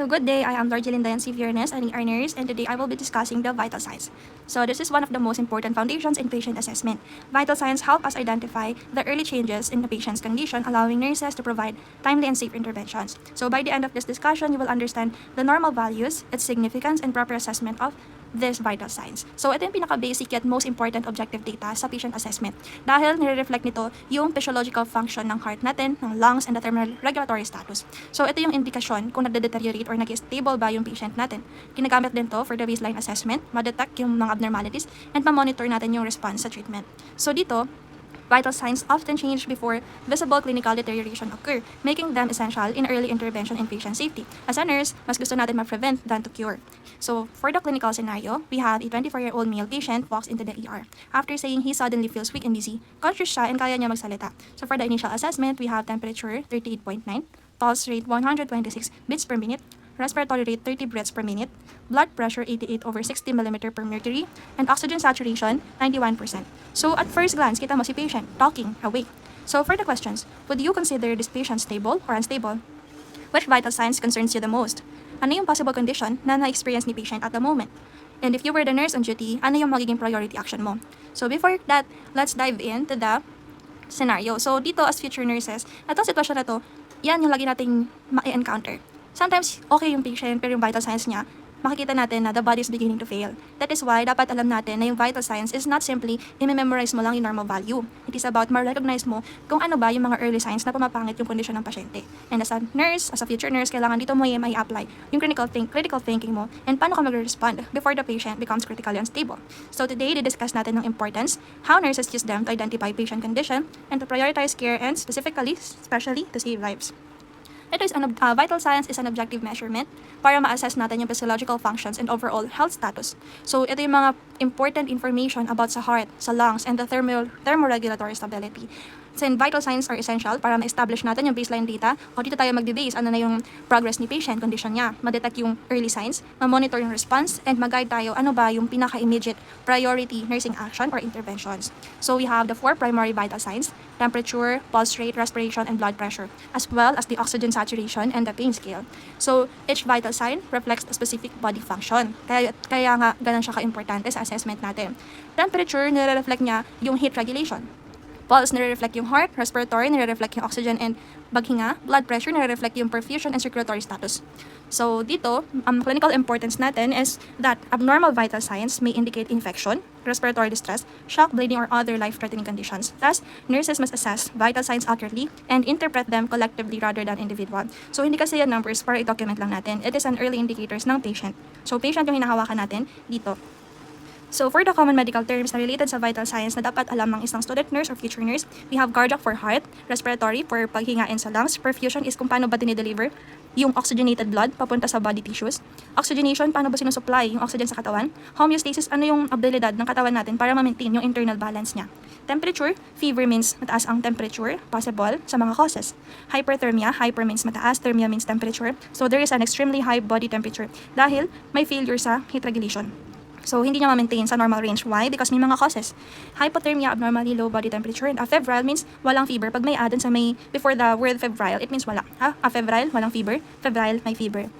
So good day, I am Dorjelinda Yancy Viernes, an ER nurse, and today I will be discussing the vital signs. So this is one of the most important foundations in patient assessment. Vital signs help us identify the early changes in the patient's condition, allowing nurses to provide timely and safe interventions. So by the end of this discussion, you will understand the normal values, its significance, and proper assessment of these vital signs. So ito yung pinaka-basic yet most important objective data sa patient assessment dahil nire-reflect nito yung physiological function ng heart natin, ng lungs, and the thermoregulatory status. So ito yung indikasyon kung nagde-deteriorate or nag-stable ba yung patient natin. Ginagamit din to for the baseline assessment, ma-detect yung mga abnormalities, and ma-monitor natin yung response sa treatment. So dito, vital signs often change before visible clinical deterioration occur, making them essential in early intervention in patient safety. As a nurse, mas gusto natin ma-prevent than to cure. So, for the clinical scenario, we have a 24-year-old male patient walks into the ER. After saying he suddenly feels weak and dizzy, conscious siya and kaya niya magsalita. So, for the initial assessment, we have temperature 38.9, pulse rate 126 beats per minute, respiratory rate 30 breaths per minute, blood pressure 88 over 60 mm per mercury, and oxygen saturation 91%. So at first glance, kita mo si patient talking, awake. So for the questions, would you consider this patient stable or unstable? Which vital signs concerns you the most? Ano yung possible condition na na-experience ni patient at the moment? And if you were the nurse on duty, ano yung magiging priority action mo? So before that, let's dive into the scenario. So dito as future nurses, itong sitwasyon na to, yan yung lagi nating ma-encounter. Sometimes, okay yung patient, pero yung vital signs niya, makikita natin na the body is beginning to fail. That is why, dapat alam natin na yung vital signs is not simply i-memorize mo lang yung normal value. It is about ma-recognize mo kung ano ba yung mga early signs na pumapangit yung kondisyon ng pasyente. And as a nurse, as a future nurse, kailangan dito mo may apply yung critical thinking mo and paano ka mag-respond before the patient becomes critically unstable. So today, discuss natin ng importance, how nurses use them to identify patient condition and to prioritize care and especially to save lives. Ito is vital signs is an objective measurement para ma-assess natin yung physiological functions and overall health status. So, ito yung mga important information about sa heart, sa lungs, and the thermoregulatory stability. And vital signs are essential para ma-establish natin yung baseline data o dito tayo magde-base ano na yung progress ni patient, condition niya, ma-detect yung early signs, ma-monitor yung response, and mag-guide tayo ano ba yung pinaka-immediate priority nursing action or interventions. So we have the 4 primary vital signs: temperature, pulse rate, respiration, and blood pressure, as well as the oxygen saturation and the pain scale. So each vital sign reflects a specific body function. Kaya nga ganun siya ka-importante sa assessment natin. Temperature, nire-reflect niya yung heat regulation. Pulse, nire-reflect yung heart. Respiratory, nire-reflect yung oxygen and paghinga. Blood pressure, nire-reflect yung perfusion and circulatory status. So dito, clinical importance natin is that abnormal vital signs may indicate infection, respiratory distress, shock, bleeding, or other life-threatening conditions. Thus, nurses must assess vital signs accurately and interpret them collectively rather than individual. So hindi kasi yan numbers para i-document lang natin. It is an early indicators ng patient. So patient yung hinahawakan natin dito. So for the common medical terms na related sa vital signs na dapat alam ng isang student nurse or future nurse, we have cardiac for heart, respiratory for paghingain sa lungs, perfusion is kung paano ba dinideliver yung oxygenated blood papunta sa body tissues, oxygenation, paano ba sinusupply yung oxygen sa katawan, homeostasis, ano yung abilidad ng katawan natin para ma-maintain yung internal balance niya. Temperature, fever means mataas ang temperature, possible sa mga causes. Hyperthermia, hyper means mataas, thermia means temperature, so there is an extremely high body temperature dahil may failure sa heat regulation. So, hindi niya ma-maintain sa normal range. Why? Because may mga causes. Hypothermia, abnormally low body temperature, and afebrile means walang fever. Pag may add sa may, before the word febrile, it means wala. Afebrile, walang fever. Febrile, may fever.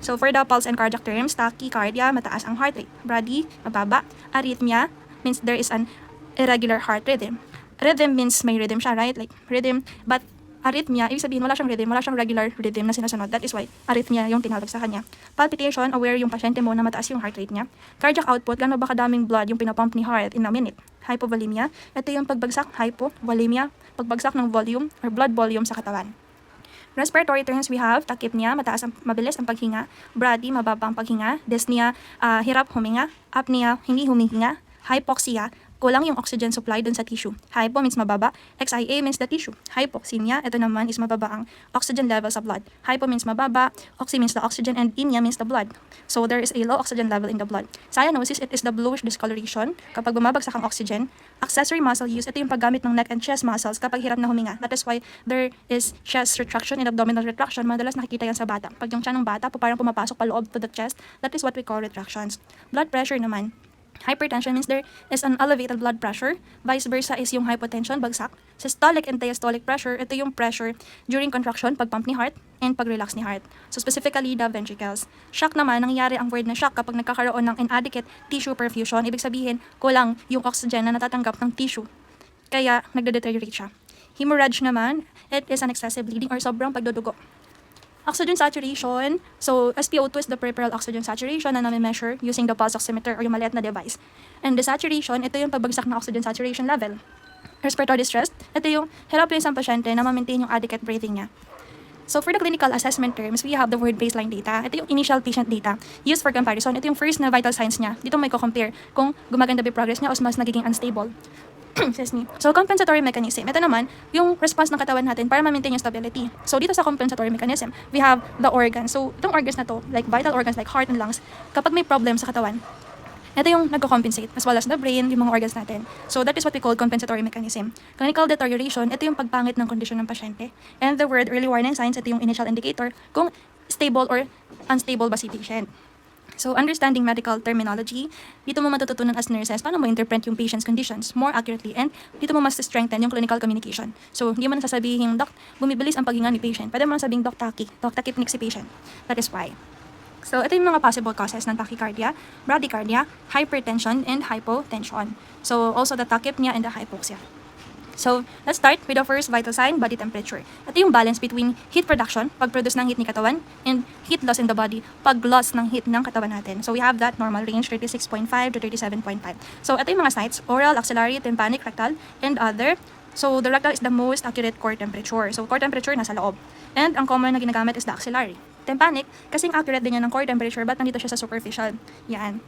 So, for the pulse and cardiac terms, tachycardia, mataas ang heart rate. Brady, mababa. Arrhythmia means there is an irregular heart rhythm. Rhythm means may rhythm siya, right? Like, rhythm, but arrhythmia, ibig sabihin wala siyang rhythm, wala siyang regular rhythm na sinasunod. That is why arrhythmia yung tinawag sa kanya. Palpitation, aware yung pasyente mo na mataas yung heart rate niya. Cardiac output, gano'n ba kadaming blood yung pinapump ni heart in a minute. Hypovolemia, ito yung pagbagsak, hypovolemia, pagbagsak ng volume or blood volume sa katawan. Respiratory terms, we have tachypnea, mabilis ang paghinga. Brady, mababa ang paghinga. Dyspnea, hirap huminga. Apnea, hindi humihinga. Hypoxia, kulang yung oxygen supply dun sa tissue. Hypo means mababa. XIA means the tissue. Hypoxemia, ito naman is mababa ang oxygen level sa blood. Hypo means mababa, oxy means the oxygen, and emia means the blood. So there is a low oxygen level in the blood. Cyanosis, it is the bluish discoloration kapag bumabagsak ang oxygen. Accessory muscle use, ito yung paggamit ng neck and chest muscles kapag hirap na huminga. That is why there is chest retraction and abdominal retraction. Madalas nakikita yan sa bata. Pag yung tiyan ng bata, parang pumapasok pa loob to the chest, that is what we call retractions. Blood pressure naman, Hypertension means there is an elevated blood pressure. Vice versa is yung hypotension, bagsak. Systolic and diastolic pressure, ito yung pressure during contraction, pag-pump ni heart, and pag-relax ni heart. So specifically, the ventricles. Shock naman, nangyayari ang word na shock kapag nagkakaroon ng inadequate tissue perfusion. Ibig sabihin, kulang yung oxygen na natatanggap ng tissue. Kaya, nagde-deteriorate siya. Hemorrhage naman, it is an excessive bleeding or sobrang pagdudugo. Oxygen saturation, so SpO2 is the peripheral oxygen saturation na nami-measure using the pulse oximeter or yung maliit na device. And the saturation, ito yung pagbagsak ng oxygen saturation level. Respiratory distress, ito yung hirap yung isang pasyente na ma-maintain yung adequate breathing niya. So for the clinical assessment terms, we have the word baseline data. Ito yung initial patient data used for comparison. Ito yung first na vital signs niya. Dito may ko-compare kung gumaganda ba yung progress niya o mas nagiging unstable. Excuse me. So, compensatory mechanism. Ito naman, yung response ng katawan natin para ma-maintain yung stability. So, dito sa compensatory mechanism, we have the organs. So, itong organs na to, like vital organs like heart and lungs, kapag may problem sa katawan, ito yung nagko-compensate, as well as the brain, yung mga organs natin. So, that is what we call compensatory mechanism. Clinical deterioration, ito yung pagpangit ng kondisyon ng pasyente. And the word early warning signs, ito yung initial indicator kung stable or unstable ba si patient. So, understanding medical terminology, dito mo matututunan as nurses paano mo interpret yung patient's conditions more accurately and dito mo mas strengthen yung clinical communication. So, hindi mo na sasabihin, Doc, bumibilis ang paghinga ni patient. Pwede mo na sabihin, Doc, takipnik si patient. That is why. So, ito yung mga possible causes ng tachycardia, bradycardia, hypertension, and hypotension. So, also the tachypnea and the hypoxia. So, let's start with the first vital sign, body temperature. Ito yung balance between heat production, pag-produce ng heat ni katawan, and heat loss in the body, pag-loss ng heat ng katawan natin. So, we have that normal range, 36.5 to 37.5. So, ito yung mga sites, oral, axillary, tympanic, rectal, and other. So, the rectal is the most accurate core temperature. So, core temperature nasa loob. And ang common na ginagamit is the axillary. Tympanic, kasing accurate din yan ng core temperature, but nandito siya sa superficial. Yan.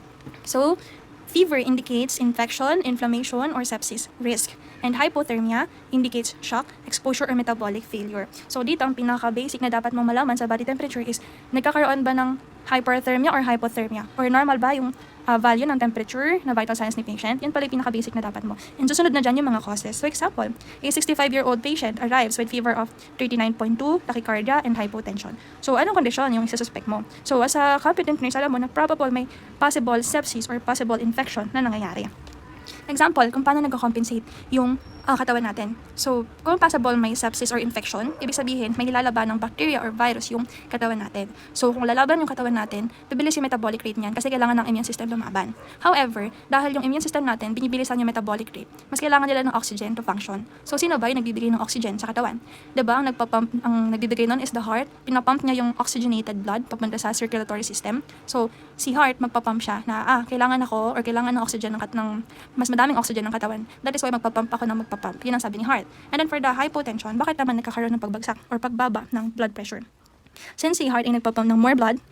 So, fever indicates infection, inflammation, or sepsis risk. And hypothermia indicates shock, exposure, or metabolic failure. So dito, ang pinaka-basic na dapat mong malaman sa body temperature is nagkakaroon ba ng hyperthermia or hypothermia? Or normal ba yung value ng temperature na vital signs ni patient? Yan pala yung pinaka-basic na dapat mo. And susunod na dyan yung mga causes. So example, a 65-year-old patient arrives with fever of 39.2, tachycardia, and hypotension. So anong kondisyon yung isa-suspect mo? So as a competent nurse, alam mo na probable may possible sepsis or possible infection na nangyayari. Example, kung paano nag-compensate yung katawan natin. So, kung possible may sepsis or infection, ibig sabihin may lalaban ng bacteria or virus yung katawan natin. So, kung lalaban yung katawan natin, bibilis yung metabolic rate niyan kasi kailangan ng immune system lumaban. However, dahil yung immune system natin, binibilisan yung metabolic rate, mas kailangan nila ng oxygen to function. So, sino ba yung nagbibigay ng oxygen sa katawan? Diba? Ang nagbibigay nun is the heart. Pinapump niya yung oxygenated blood papunta sa circulatory system. So, si heart, magpapump siya na, kailangan ako or kailangan ng oxygen ng mas madaming oxygen ng katawan. That is why magpapump ako ng magpapump. Yun ang sabi ni heart. And then for the hypotension, bakit naman nagkakaroon ng pagbagsak or pagbaba ng blood pressure? Since si heart ay nagpapump ng more blood,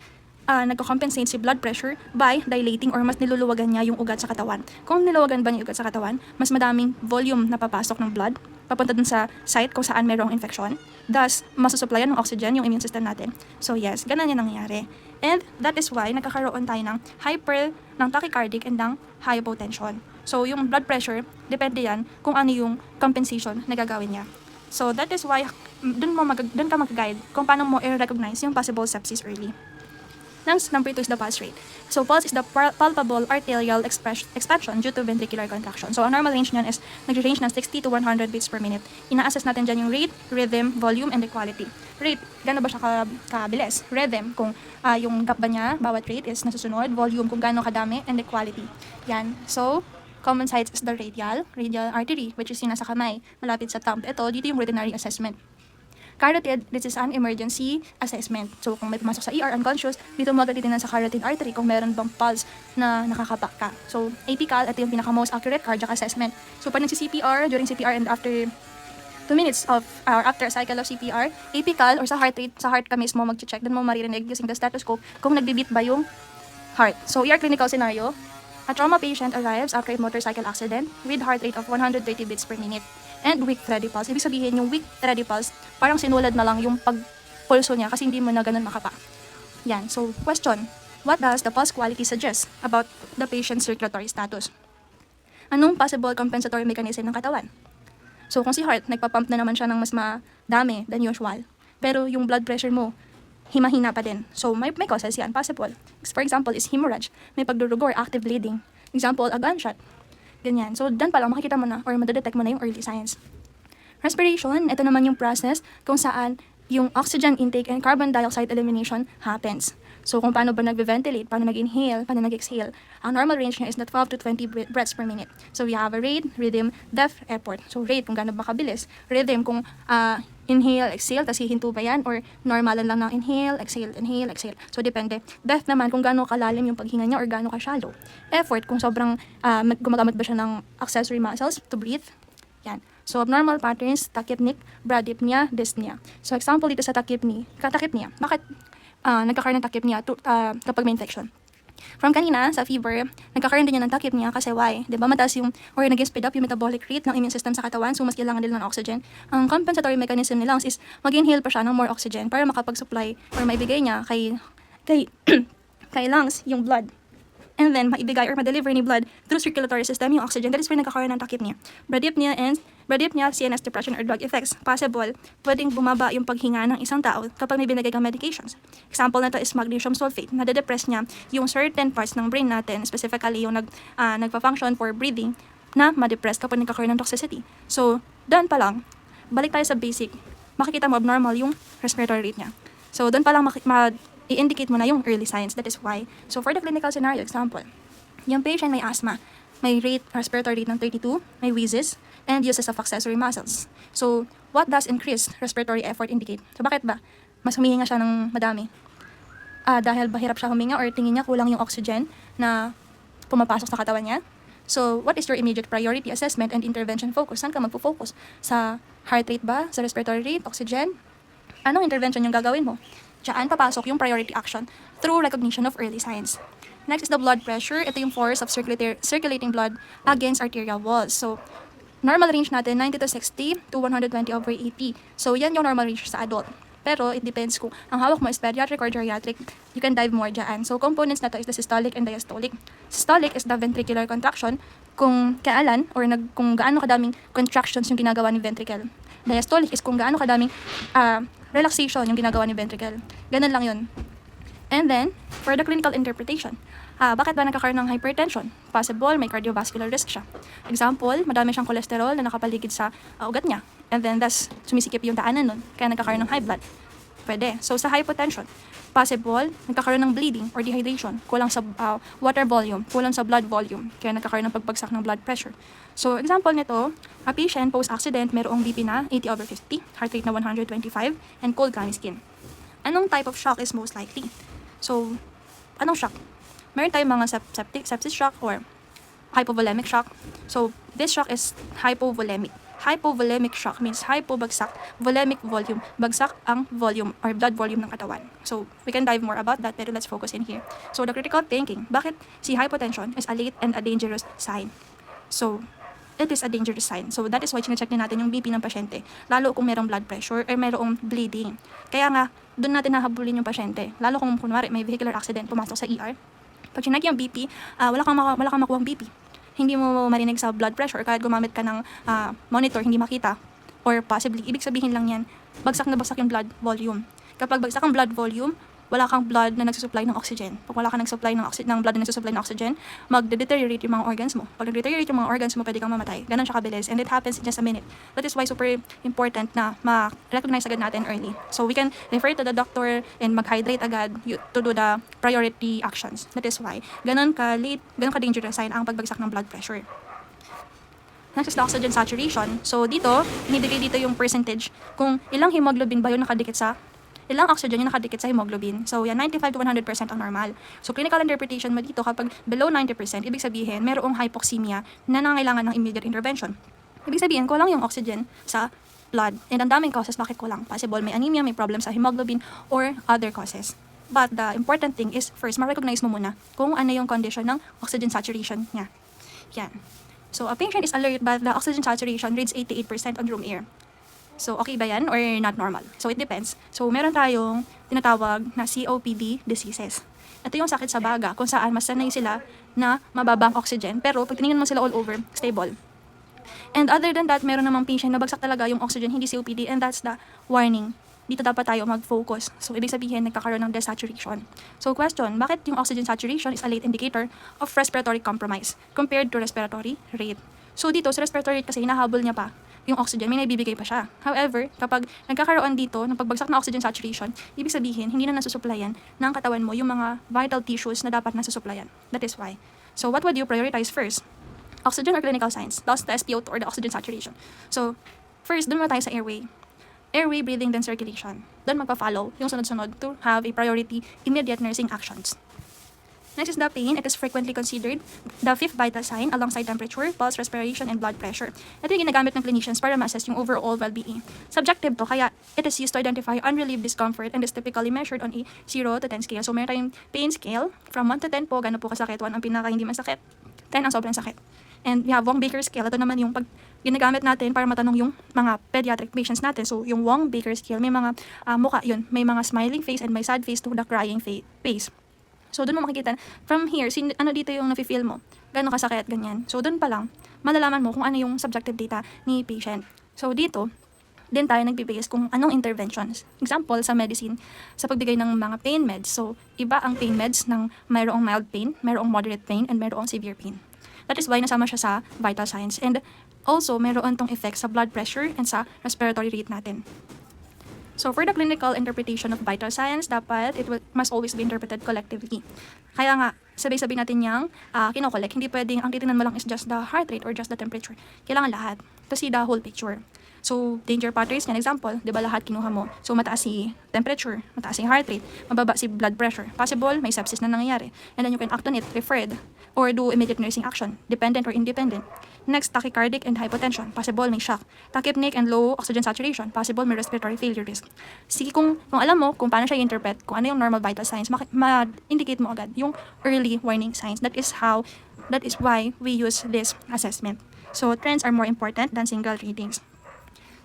nagko-compensate si blood pressure by dilating or mas niluluwagan niya yung ugat sa katawan. Kung niluwagan ba niya yung ugat sa katawan, mas madaming volume na papasok ng blood papunta dun sa site kung saan mayroong infection. Thus, masusupplyan ng oxygen yung immune system natin. So yes, ganun yung nangyayari. And that is why nagkakaroon tayo ng tachycardic and ng hypotension. So yung blood pressure, depende yan kung ano yung compensation na gagawin niya. So that is why dun ka mag-guide kung paano mo i-recognize yung possible sepsis early. Next, number 2 is the pulse rate. So, pulse is the palpable arterial expansion due to ventricular contraction. So, ang normal range niyan is nag-range ng 60 to 100 beats per minute. Ina-assess natin dyan yung rate, rhythm, volume, and equality. Rate, gano'n ba siya kabilis? Rhythm, kung yung gap ba niya, bawat rate is nasusunod. Volume, kung gano'n kadami, and equality. Yan. So, common sites is the radial artery, which is yung nasa kamay, malapit sa thumb. Ito, dito yung routinary assessment. Carotid, this is an emergency assessment. So, kung may pumasok sa ER unconscious, dito mo agad titignan sa carotid artery kung meron bang pulse na nakakapak ka. So, apical, ito yung pinaka-most accurate cardiac assessment. So, pag nagsi-CPR, during CPR and after 2 minutes of, or after a cycle of CPR, apical or sa heart rate, sa heart ka mismo mag-check, dun mo maririnig using the stethoscope kung nagbi-beat ba yung heart. So, ER clinical scenario, a trauma patient arrives after a motorcycle accident with heart rate of 130 beats per minute. And weak thready pulse. Ibig sabihin, yung weak thready pulse, parang sinulad na lang yung pagpulso niya kasi hindi mo na ganun makapa. Yan. So, question. What does the pulse quality suggest about the patient's circulatory status? Anong possible compensatory mechanism ng katawan? So, kung si heart, nagpapump na naman siya ng mas madami than usual. Pero yung blood pressure mo, himahina pa din. So, may causes yan. Possible. For example, is hemorrhage. May pagdurugo or active bleeding. Example, a gunshot. Ganyan. So, dyan pa lang makikita mo na or madedetect mo na yung early signs. Respiration, ito naman yung process kung saan yung oxygen intake and carbon dioxide elimination happens. So, kung paano ba nag-ventilate, paano nag-inhale, paano nag-exhale. Ang normal range niya is na 12 to 20 breaths per minute. So, we have a rate, rhythm, depth, effort. So, rate kung gaano ba kabilis. Rhythm kung inhale, exhale, tas hihinto ba yan, or normalan lang ng inhale, exhale. So, depende. Depth naman kung gaano kalalim yung paghinga niya or gaano ka-shallow. Effort kung sobrang gumagamit ba siya ng accessory muscles to breathe. Yan. So, abnormal patterns, tachypnea, bradypnea, dyspnea. So, example dito sa tachypnea. Bakit nagkakaroon ng tachypnea kapag may infection? From kanina, sa fever, nagkakaroon din yan ng tachypnea kasi why? Diba mataas yung, or nag-speed up yung metabolic rate ng immune system sa katawan, so mas kailangan nila ng oxygen. Ang compensatory mechanism ni lungs is mag-inhale pa siya ng more oxygen para makapag-supply or maibigay niya kay lungs yung blood. And then, maibigay or ma-deliver ni blood through circulatory system yung oxygen. That is where nagkakaroon ng tachypnea. Bradypnea, CNS depression or drug effects. Possible, pwedeng bumaba yung paghinga ng isang tao kapag may binigay kang medications. Example na to is magnesium sulfate. Nade-depress niya yung certain parts ng brain natin, specifically yung nagpa-function for breathing, na ma-depress kapag nagkakaroon ng toxicity. So, doon pa lang, balik tayo sa basic, makikita mo abnormal yung respiratory rate niya. So, doon pa lang i-indicate mo na yung early signs. That is why. So, for the clinical scenario, example, yung patient may asthma, may respiratory rate ng 32, may wheezes, and uses of accessory muscles. So, what does increased respiratory effort indicate? So, bakit ba? Mas humihinga siya ng madami. Dahil ba hirap siya huminga or tingin niya kulang yung oxygen na pumapasok sa katawan niya? So, what is your immediate priority assessment and intervention focus? Saan ka magpo-focus? Sa heart rate ba? Sa respiratory rate? Oxygen? Anong intervention yung gagawin mo? Diyan papasok yung priority action through recognition of early signs. Next is the blood pressure. Ito yung force of circulating blood against arterial walls. So, normal range natin, 90 to 60 to 120/80. So, yan yung normal range sa adult. Pero, it depends kung ang hawak mo is pediatric or geriatric, you can dive more dyan. So, components na to is the systolic and diastolic. Systolic is the ventricular contraction, kung kailan or kung gaano kadaming contractions yung ginagawa ni ventricle. Diastolic is kung gaano kadaming relaxation yung ginagawa ni ventricle. Ganun lang yun. And then, for the clinical interpretation, bakit ba nagkakaroon ng hypertension? Possible, may cardiovascular risk siya. Example, madami siyang cholesterol na nakapaligid sa ugat niya. And then, thus, sumisikip yung daanan nun. Kaya nagkakaroon ng high blood. Pwede. So, sa hypotension, possible, nagkakaroon ng bleeding or dehydration. Kulang sa water volume, kulang sa blood volume. Kaya nagkakaroon ng pagbagsak ng blood pressure. So, example nito, a patient post-accident, merong BP na 80/50, heart rate na 125, and cold clammy skin. Anong type of shock is most likely? So, anong shock? Meron tayong mga sepsis shock or hypovolemic shock. So, this shock is hypovolemic. Hypovolemic shock means hypobagsak, volemic volume, bagsak ang volume or blood volume ng katawan. So, we can dive more about that, pero let's focus in here. So, the critical thinking, bakit si hypotension is a late and a dangerous sign? So, it is a dangerous sign. So, that is why chinecheck din natin yung BP ng pasyente, lalo kung merong blood pressure or merong bleeding. Kaya nga, doon natin nahabulin yung pasyente, lalo kung kunwari may vehicular accident, pumasok sa ER. Pag chinek yung BP, wala kang makuhang BP. Hindi mo marinig sa blood pressure, kahit gumamit ka ng monitor, hindi makita. Or possibly, ibig sabihin lang yan, bagsak na bagsak yung blood volume. Kapag bagsak ang blood volume, wala kang blood na nagsusupply ng oxygen. Pag wala kang nagsupply ng blood na nagsusupply ng oxygen, magde-deteriorate yung mga organs mo. Pag nag-deteriorate yung mga organs mo, pwede kang mamatay. Ganun siya kabilis. And it happens in just a minute. That is why super important na ma-recognize agad natin early. So we can refer to the doctor and mag-hydrate agad to do the priority actions. That is why. Ganun ka-dangerous sign ang pagbagsak ng blood pressure. Next is the oxygen saturation. So dito, inibigay dito yung percentage kung ilang hemoglobin ba yung nakadikit sa ilang oxygen yung nakadikit sa hemoglobin. So, yan, 95 to 100% ang normal. So, clinical interpretation mo dito, kapag below 90%, ibig sabihin, merong hypoxemia na nangailangan ng immediate intervention. Ibig sabihin, kulang yung oxygen sa blood. And ang daming causes bakit kulang. Possible, may anemia, may problem sa hemoglobin, or other causes. But the important thing is, first, ma-recognize mo muna kung ano yung condition ng oxygen saturation niya. Yan. So, a patient is alert but the oxygen saturation reads 88% on room air. So, okay ba yan or not normal? So, it depends. So, meron tayong tinatawag na COPD diseases. Ito yung sakit sa baga, kung saan mas sanay sila na mababa ang oxygen, pero pag tinignan mo sila all over, stable. And other than that, meron namang patient na bagsak talaga yung oxygen, hindi COPD, and that's the warning dito dapat tayo mag-focus. So, ibig sabihin, nagkakaroon ng desaturation. So, question, bakit yung oxygen saturation is a late indicator of respiratory compromise compared to respiratory rate? So, dito, sa respiratory rate kasi, hinahabol niya pa yung oxygen, may naibibigay pa siya. However, kapag nagkakaroon dito ng pagbagsak ng oxygen saturation, ibig sabihin, hindi na nasusuplayan ng katawan mo yung mga vital tissues na dapat nasusuplayan. That is why. So, what would you prioritize first? Oxygen or clinical signs? Thus, the SpO2 or the oxygen saturation. So, first, dun muna tayo sa airway. Airway, breathing, then circulation. Doon magpa-follow yung sunod-sunod to have a priority immediate nursing actions. Next is the pain. It is frequently considered the fifth vital sign alongside temperature, pulse, respiration, and blood pressure. Ito yung ginagamit ng clinicians para ma-assess yung overall well-being. Subjective to, kaya it is used to identify unrelieved discomfort and is typically measured on a 0 to 10 scale. So, meron tayong pain scale from 1 to 10 po, gano'n po kasakit. 1 ang pinaka hindi masakit, 10 ang sobrang sakit. And we have Wong-Baker scale. Ito naman yung pag ginagamit natin para matanong yung mga pediatric patients natin. So, yung Wong-Baker scale, may mga mukha yun. May mga smiling face and may sad face to the crying face. So, doon mo makikita, from here, ano dito yung nafe-feel mo? Gano'ng kasakit, ganyan. So, doon pa lang, malalaman mo kung ano yung subjective data ni patient. So, dito, din tayo nagbe-base kung anong interventions. Example, sa medicine, sa pagbigay ng mga pain meds. So, iba ang pain meds ng mayroong mild pain, mayroong moderate pain, and mayroong severe pain. That is why nasama siya sa vital signs. And also, mayroon tong effect sa blood pressure and sa respiratory rate natin. So, for the clinical interpretation of vital signs, dapat must always be interpreted collectively. Kaya nga, sabay-sabay natin yung kinokollect. Hindi pwedeng ang titingnan mo lang is just the heart rate or just the temperature. Kailangan lahat to see the whole picture. So, danger patterns, yan example, di ba lahat kinuha mo? So, mataas si temperature, mataas si heart rate, mababa si blood pressure. Possible, may sepsis na nangyayari. And then you can act on it, referred, or do immediate nursing action, dependent or independent. Next, tachycardic and hypotension. Possible, may shock. Tachypneic and low oxygen saturation. Possible, may respiratory failure risk. Sige, kung alam mo kung paano siya i-interpret, kung ano yung normal vital signs, ma-indicate mo agad yung early warning signs. That is why we use this assessment. So, trends are more important than single readings.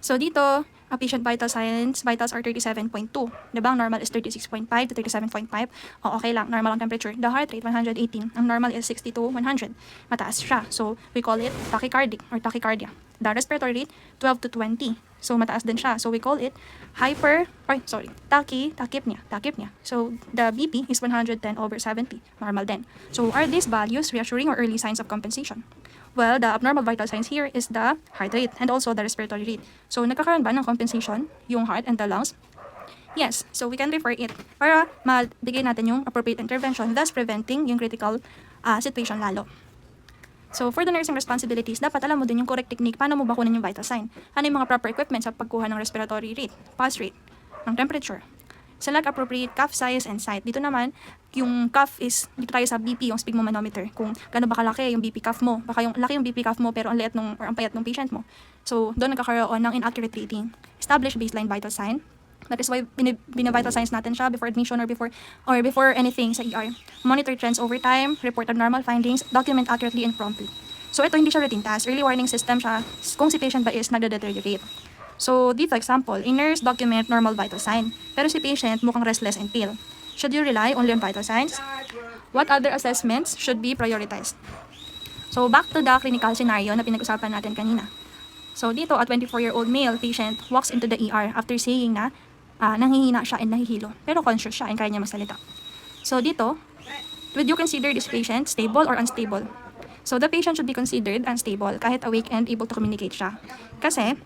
So, dito, patient vital signs, vitals are 37.2. Diba? Ang normal is 36.5 to 37.5. O, okay lang. Normal ang temperature. The heart rate, 118. Ang normal is 60 to 100. Mataas siya. So, we call it tachycardic or tachycardia. The respiratory rate, 12 to 20. So, mataas din siya. So, we call it tachypnea. So, the BP is 110/70. Normal din. So, are these values reassuring or early signs of compensation? Well, the abnormal vital signs here is the heart rate and also the respiratory rate. So, nagkakaroon ba ng compensation yung heart and the lungs? Yes. So, we can refer it para mabigay natin yung appropriate intervention, thus preventing yung critical situation lalo. So, for the nursing responsibilities, dapat alam mo din yung correct technique paano mo bakunin yung vital sign. Ano yung mga proper equipment sa pagkuha ng respiratory rate, pulse rate, ng temperature. Select appropriate cuff size and site. Dito naman, yung cuff is, dito tayo sa BP, yung sphygmomanometer. Kung gaano ba kalaki yung BP cuff mo. Baka yung laki yung BP cuff mo pero ang liit or ang payat ng patient mo. So, doon nagkakaroon ng inaccurate rating. Establish baseline vital sign. That is why bina-vital signs natin siya before admission or before anything sa ER. Monitor trends over time, report abnormal findings, document accurately and promptly. So, ito hindi siya routine task. Early warning system siya kung si patient ba is nagde-deteriorate. So, dito example, a nurse document normal vital sign, pero si patient mukhang restless and pale. Should you rely only on vital signs? What other assessments should be prioritized? So, back to the clinical scenario na pinag-usapan natin kanina. So, dito, a 24-year-old male patient walks into the ER after saying na nanghihina siya and nahihilo, pero conscious siya and kaya niya magsalita. So, dito, would you consider this patient stable or unstable? So, the patient should be considered unstable kahit awake and able to communicate siya. Kasi,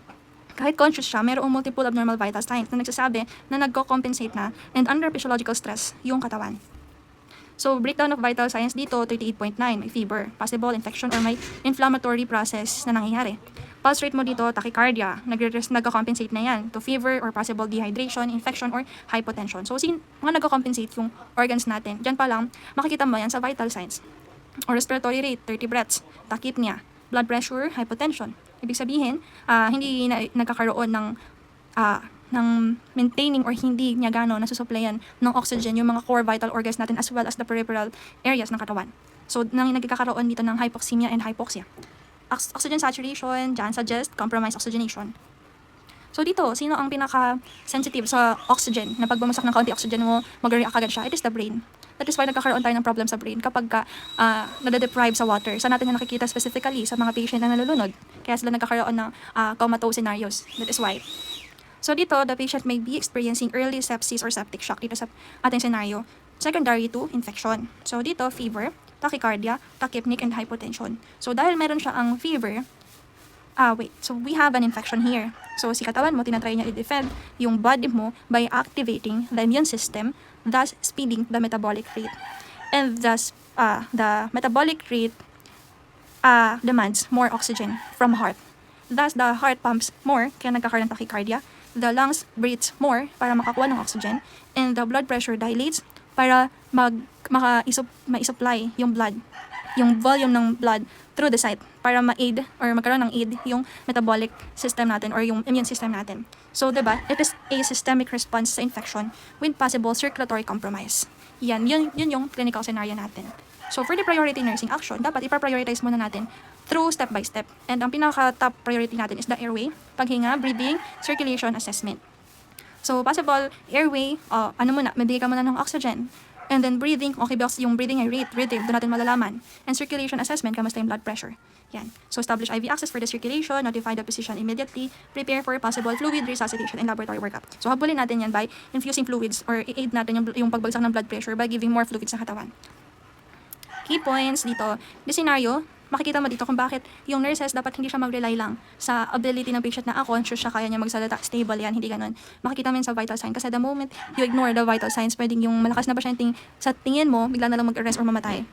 kahit conscious siya, mayroong multiple abnormal vital signs na nagsasabi na nagko-compensate na and under physiological stress yung katawan. So, breakdown of vital signs dito, 38.9, may fever, possible infection or may inflammatory process na nangyayari. Pulse rate mo dito, tachycardia, nagko-compensate na yan to fever or possible dehydration, infection or hypotension. So, mga nagko-compensate yung organs natin. Diyan pa lang, makikita mo yan sa vital signs. Or respiratory rate, 30 breaths, tachypnea, blood pressure, hypotension. Ibig sabihin, hindi nagkakaroon ng maintaining or hindi niya gano'n nasusuplayan ng oxygen yung mga core vital organs natin as well as the peripheral areas ng katawan. So, nagkakaroon dito ng hypoxemia and hypoxia. Oxygen saturation, dyan suggest compromised oxygenation. So, dito, sino ang pinaka-sensitive sa oxygen na pag bumagsak ng kaunti oxygen mo, mag-react agad siya? It is the brain. That is why nagkakaroon tayo ng problem sa brain kapag nade-deprive sa water. Saan natin na nakikita specifically sa mga patient na nalulunod. Kaya sila nagkakaroon ng comatose scenarios. That is why. So dito, the patient may be experiencing early sepsis or septic shock dito sa ating scenario, secondary to infection. So dito, fever, tachycardia, tachypneic, and hypotension. So dahil meron siya ang fever, so we have an infection here. So si katawan mo, tinatry niya i-defend yung body mo by activating the immune system, thus speeding the metabolic rate. And thus, the metabolic rate demands more oxygen from heart. Thus, the heart pumps more, kaya nagkakaroon ng tachycardia. The lungs breathes more para makakuha ng oxygen. And the blood pressure dilates para ma-supply yung blood, yung volume ng blood through the site para ma-aid or magkaroon ng aid yung metabolic system natin or yung immune system natin. So, diba, it is a systemic response sa infection with possible circulatory compromise. Yun yung clinical scenario natin. So, for the priority nursing action, dapat ipa-prioritize muna natin through step by step. And ang pinaka-top priority natin is the airway, paghinga, breathing, circulation, assessment. So, possible airway, mabigay ka muna ng oxygen. And then breathing, okay ba yung breathing rate, doon natin malalaman. And circulation assessment, kamusta yung blood pressure. Yan. So, establish IV access for the circulation, notify the physician immediately, prepare for possible fluid resuscitation and laboratory workup. So, habulin natin yan by infusing fluids or i-aid natin yung pagbagsak ng blood pressure by giving more fluids sa katawan. Key points dito, the scenario, makikita mo dito kung bakit yung nurses dapat hindi siya mag-rely lang sa ability ng patient na conscious siya, kaya niya magsalita, stable yan, hindi ganun. Makikita mo yun sa vital sign kasi the moment you ignore the vital signs, pwedeng yung malakas na pasyente sa tingin mo, bigla na lang mag-arrest or mamatay.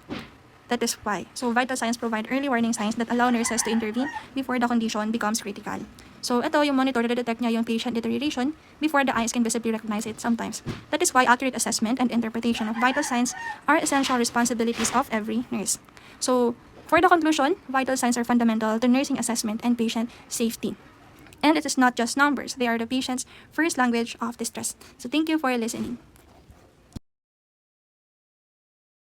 That is why. So, vital signs provide early warning signs that allow nurses to intervene before the condition becomes critical. So, ito yung monitor, detect niya yung patient deterioration before the eyes can visibly recognize it sometimes. That is why accurate assessment and interpretation of vital signs are essential responsibilities of every nurse. So, for the conclusion, vital signs are fundamental to nursing assessment and patient safety. And it is not just numbers, they are the patient's first language of distress. So, thank you for listening.